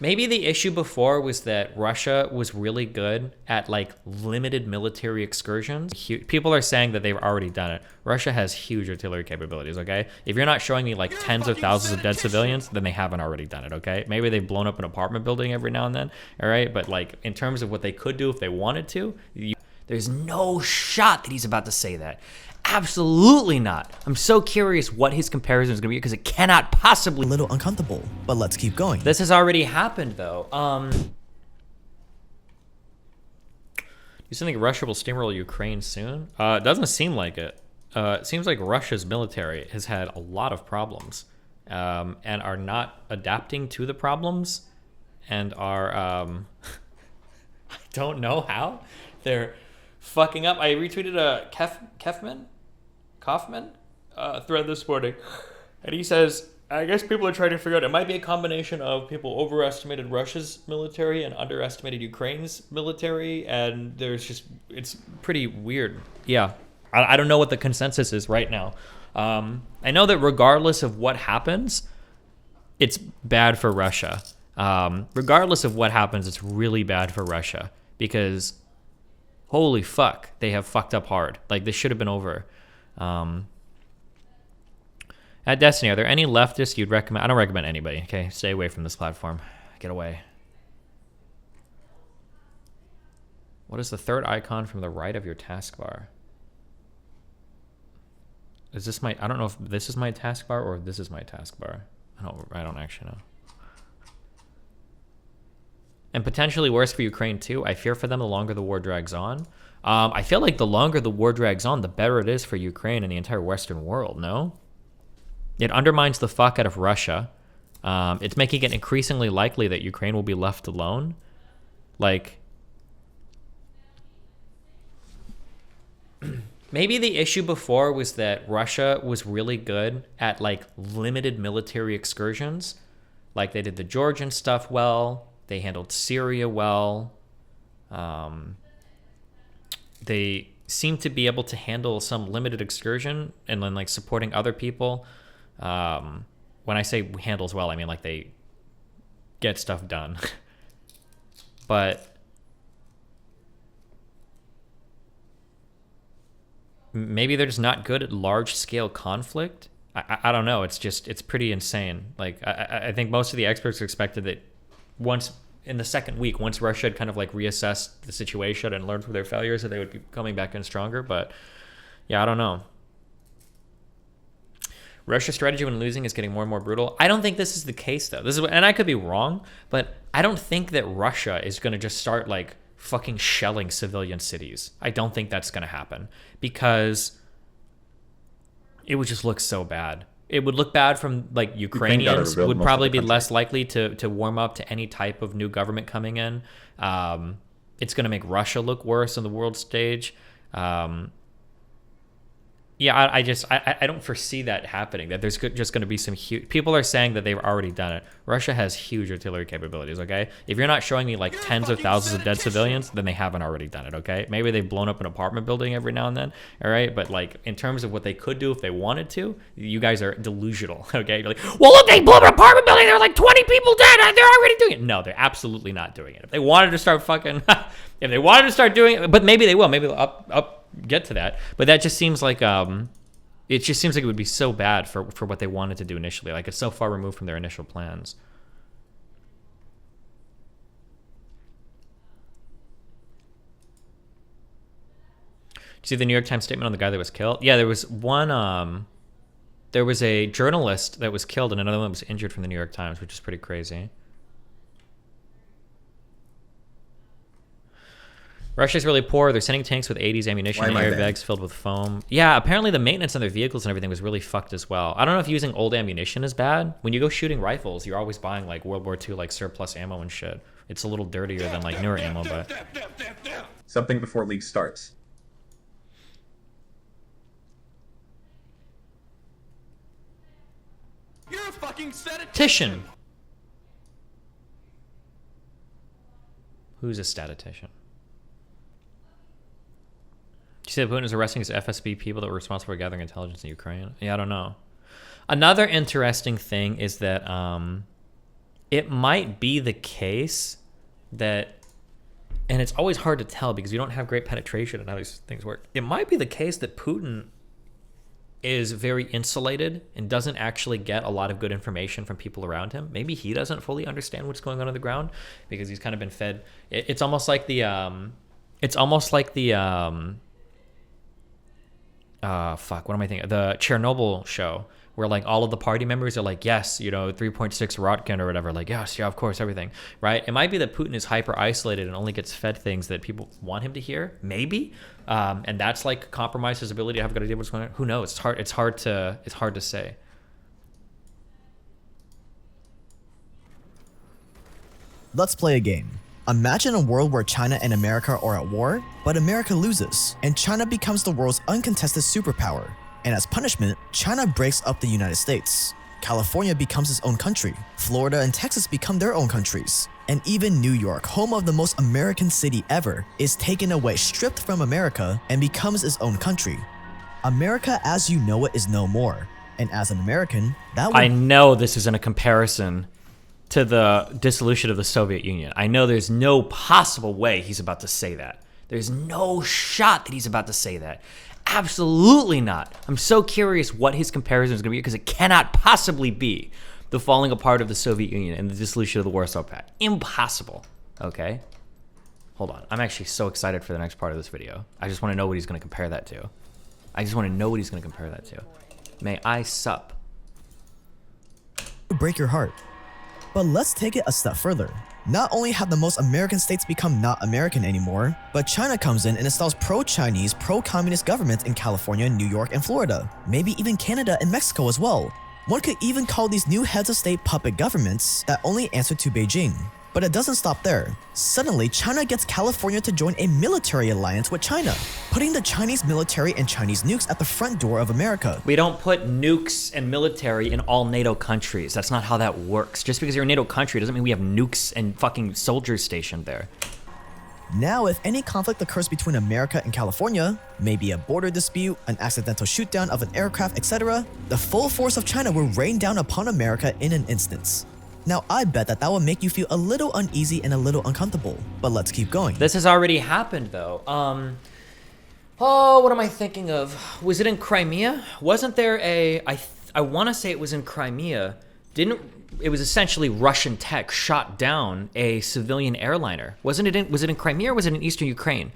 Maybe the issue before was that Russia was really good at like limited military excursions. People are saying that they've already done it. Russia has huge artillery capabilities, okay? If you're not showing me like tens of thousands of dead civilians, then they haven't already done it, okay? Maybe they've blown up an apartment building every now and then, all right? But like in terms of what they could do if they wanted to, there's no shot that he's about to say that. Absolutely not. I'm so curious what his comparison is going to be because it cannot possibly. A little uncomfortable, but let's keep going. This has already happened though. You think Russia will steamroll Ukraine soon? It doesn't seem like it. It seems like Russia's military has had a lot of problems and are not adapting to the problems and are, I don't know how. They're fucking up. I retweeted a Kaufman thread this morning, and he says, I guess people are trying to figure out, it might be a combination of people overestimated Russia's military and underestimated Ukraine's military, and it's pretty weird. Yeah, I don't know what the consensus is right now. I know that regardless of what happens, it's bad for Russia. Regardless of what happens, it's really bad for Russia because holy fuck, they have fucked up hard. Like, this should have been over. At Destiny, are there any leftists you'd recommend? I don't recommend anybody, okay? Stay away from this platform. Get away. What is the third icon from the right of your taskbar? Is this my... I don't know if this is my taskbar or if this is my taskbar. I don't actually know. And potentially worse for Ukraine too. I fear for them the longer the war drags on. I feel like the longer the war drags on, the better it is for Ukraine and the entire Western world, no? It undermines the fuck out of Russia. It's making it increasingly likely that Ukraine will be left alone. Like, maybe the issue before was that Russia was really good at like limited military excursions. Like they did the Georgian stuff well. They handled Syria well. They seem to be able to handle some limited excursion and then like supporting other people. When I say handles well, I mean like they get stuff done. But maybe they're just not good at large scale conflict. I don't know. It's pretty insane. Like I think most of the experts expected that once in the second week, once Russia had kind of like reassessed the situation and learned from their failures, that they would be coming back in stronger. But yeah, I don't know. Russia's strategy when losing is getting more and more brutal. I don't think this is the case though. And I could be wrong, but I don't think that Russia is going to just start like fucking shelling civilian cities. I don't think that's going to happen because it would just look so bad. It would look bad from like Ukrainians would probably be less likely to warm up to any type of new government coming in. It's going to make Russia look worse on the world stage. Yeah, I don't foresee that happening, that there's just going to be some huge... People are saying that they've already done it. Russia has huge artillery capabilities, okay? If you're not showing me like tens of thousands of dead civilians, then they haven't already done it, okay? Maybe they've blown up an apartment building every now and then, all right? But like in terms of what they could do if they wanted to, you guys are delusional, okay? You're like, well, look, they blew up an apartment building, there were like 20 people dead, they're already doing it. No, they're absolutely not doing it. If they wanted to start fucking... if they wanted to start doing it, but maybe they will, maybe they'll get to that, but that just seems like it just seems like it would be so bad for what they wanted to do initially. Like it's so far removed from their initial plans. Did you see the New York Times statement on the guy that was killed? Yeah, there was one there was a journalist that was killed and another one was injured from the New York Times, which is pretty crazy. Russia's really poor. They're sending tanks with 80s ammunition and airbags filled with foam. Yeah, apparently the maintenance on their vehicles and everything was really fucked as well. I don't know if using old ammunition is bad. When you go shooting rifles, you're always buying like World War II like surplus ammo and shit. It's a little dirtier than like newer ammo, but... Something before league starts. You're a fucking statistician. Who's a statistician? You say Putin is arresting his FSB people that were responsible for gathering intelligence in Ukraine? Yeah, I don't know. Another interesting thing is that it might be the case that, and it's always hard to tell because you don't have great penetration and how these things work. It might be the case that Putin is very insulated and doesn't actually get a lot of good information from people around him. Maybe he doesn't fully understand what's going on the ground because he's kind of been fed. It's almost like the fuck, what am I thinking? The Chernobyl show, where like all of the party members are like, yes, 3.6 Rotkin or whatever, like, yes, yeah, of course, everything, right? It might be that Putin is hyper isolated and only gets fed things that people want him to hear, maybe, and that's like compromise his ability to have a good idea what's going on. Who knows? It's hard to say. Let's play a game. Imagine a world where China and America are at war, but America loses, and China becomes the world's uncontested superpower. And as punishment, China breaks up the United States. California becomes its own country. Florida and Texas become their own countries. And even New York, home of the most American city ever, is taken away, stripped from America, and becomes its own country. America as you know it is no more. And as an American, that would— I know this isn't a comparison to the dissolution of the Soviet Union. I know there's no possible way he's about to say that. There's no shot that he's about to say that. Absolutely not. I'm so curious what his comparison is going to be, because it cannot possibly be the falling apart of the Soviet Union and the dissolution of the Warsaw Pact. Impossible. Okay? Hold on. I'm actually so excited for the next part of this video. I just want to know what he's going to compare that to. May I sup? break your heart. But let's take it a step further. Not only have the most American states become not American anymore, but China comes in and installs pro-Chinese, pro-communist governments in California, New York, and Florida. Maybe even Canada and Mexico as well. One could even call these new heads of state puppet governments that only answer to Beijing. But it doesn't stop there. Suddenly, China gets California to join a military alliance with China, putting the Chinese military and Chinese nukes at the front door of America. We don't put nukes and military in all NATO countries. That's not how that works. Just because you're a NATO country doesn't mean we have nukes and fucking soldiers stationed there. Now, if any conflict occurs between America and California, maybe a border dispute, an accidental shootdown of an aircraft, etc., the full force of China will rain down upon America in an instance. Now, I bet that will make you feel a little uneasy and a little uncomfortable, but let's keep going. This has already happened, though. Oh, what am I thinking of? Was it in Crimea? Wasn't there I want to say it was in Crimea. It was essentially Russian tech shot down a civilian airliner. Was it in Crimea or was it in Eastern Ukraine?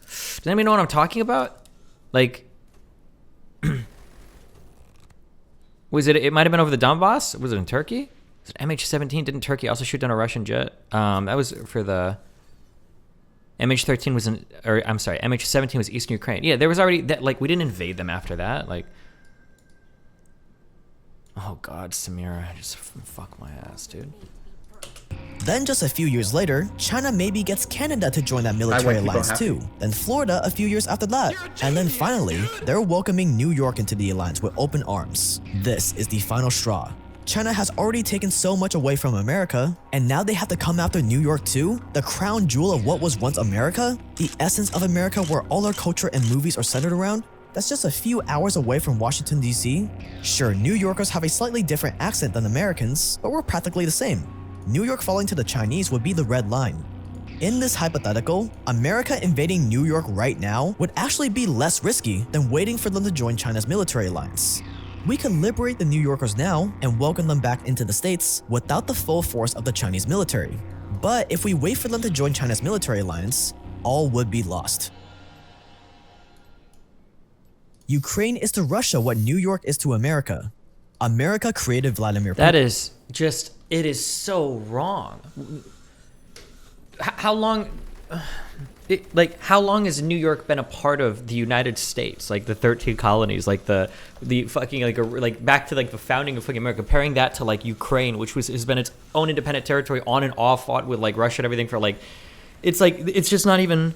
Does anybody know what I'm talking about? Like, it might have been over the Donbass? Was it in Turkey? Was it MH17? Didn't Turkey also shoot down a Russian jet? That was for the MH13 was MH17 was Eastern Ukraine. Yeah, there was already that. Like, we didn't invade them after that. Like, oh God, Samira, just fuck my ass, dude. Then just a few years later, China maybe gets Canada to join that military alliance too. Then Florida a few years after that. And then finally, they're welcoming New York into the alliance with open arms. This is the final straw. China has already taken so much away from America, and now they have to come after New York too? The crown jewel of what was once America? The essence of America where all our culture and movies are centered around? That's just a few hours away from Washington, D.C. Sure, New Yorkers have a slightly different accent than Americans, but we're practically the same. New York falling to the Chinese would be the red line. In this hypothetical, America invading New York right now would actually be less risky than waiting for them to join China's military alliance. We could liberate the New Yorkers now and welcome them back into the States without the full force of the Chinese military. But if we wait for them to join China's military alliance, all would be lost. Ukraine is to Russia what New York is to America. America created Vladimir Putin. That is just, it is so wrong. How long... how long has New York been a part of the United States? Like the 13 colonies, like the fucking like back to like the founding of fucking America. Comparing that to like Ukraine, which has been its own independent territory on and off, fought with like Russia and everything for like, it's just not even.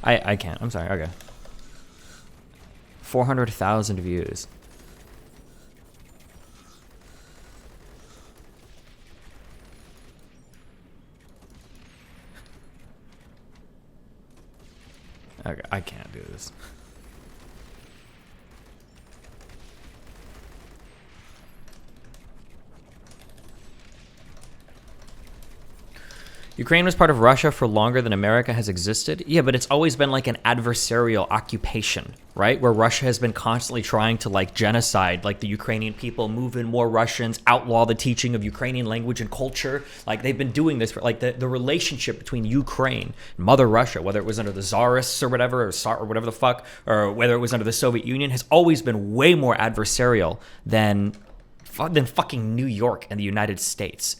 I can't. I'm sorry. Okay. 400,000 views. Okay, I can't do this. Ukraine was part of Russia for longer than America has existed. Yeah, but it's always been like an adversarial occupation, right? Where Russia has been constantly trying to like genocide like the Ukrainian people, move in more Russians, outlaw the teaching of Ukrainian language and culture. Like they've been doing this for like the relationship between Ukraine and Mother Russia, whether it was under the Tsarists or whatever, or Tsar or whatever the fuck, or whether it was under the Soviet Union, has always been way more adversarial than fucking New York and the United States.